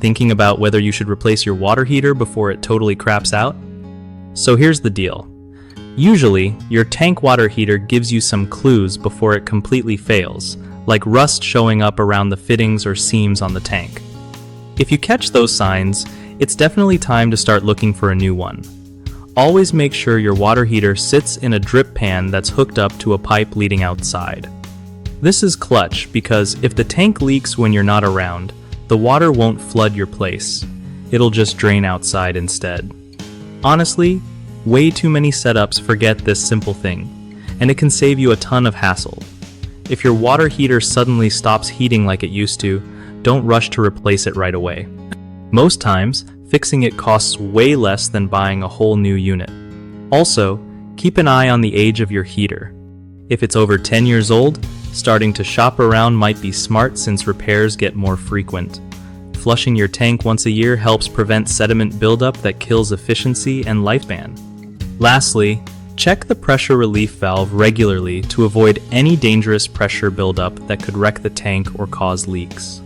Thinking about whether you should replace your water heater before it totally craps out? So here's the deal. Usually, your tank water heater gives you some clues before it completely fails, like rust showing up around the fittings or seams on the tank. If you catch those signs, it's definitely time to start looking for a new one. Always make sure your water heater sits in a drip pan that's hooked up to a pipe leading outside. This is clutch because if the tank leaks when you're not around, the water won't flood your place. It'll just drain outside instead. Honestly, way too many setups forget this simple thing, and it can save you a ton of hassle. If your water heater suddenly stops heating like it used to, don't rush to replace it right away. Most times, fixing it costs way less than buying a whole new unit. Also, keep an eye on the age of your heater. If it's over 10 years old, starting to shop around might be smart since repairs get more frequent. Flushing your tank once a year helps prevent sediment buildup that kills efficiency and lifespan. Lastly, check the pressure relief valve regularly to avoid any dangerous pressure buildup that could wreck the tank or cause leaks.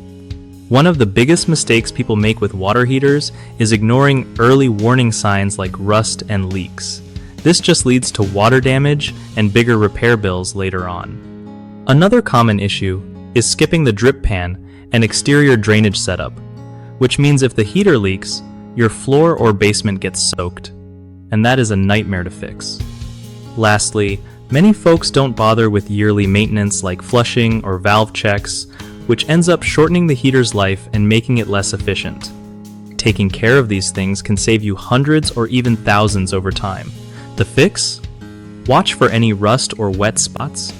One of the biggest mistakes people make with water heaters is ignoring early warning signs like rust and leaks. This just leads to water damage and bigger repair bills later on. Another common issue is skipping the drip pan and exterior drainage setup, which means if the heater leaks, your floor or basement gets soaked, and that is a nightmare to fix. Lastly, many folks don't bother with yearly maintenance like flushing or valve checks, which ends up shortening the heater's life and making it less efficient. Taking care of these things can save you hundreds or even thousands over time. The fix? Watch for any rust or wet spots,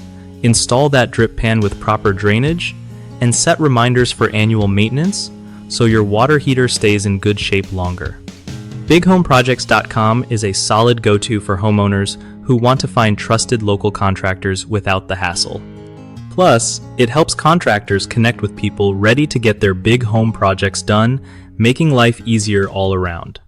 install that drip pan with proper drainage, and set reminders for annual maintenance so your water heater stays in good shape longer. BigHomeProjects.com is a solid go-to for homeowners who want to find trusted local contractors without the hassle. Plus, it helps contractors connect with people ready to get their big home projects done, making life easier all around.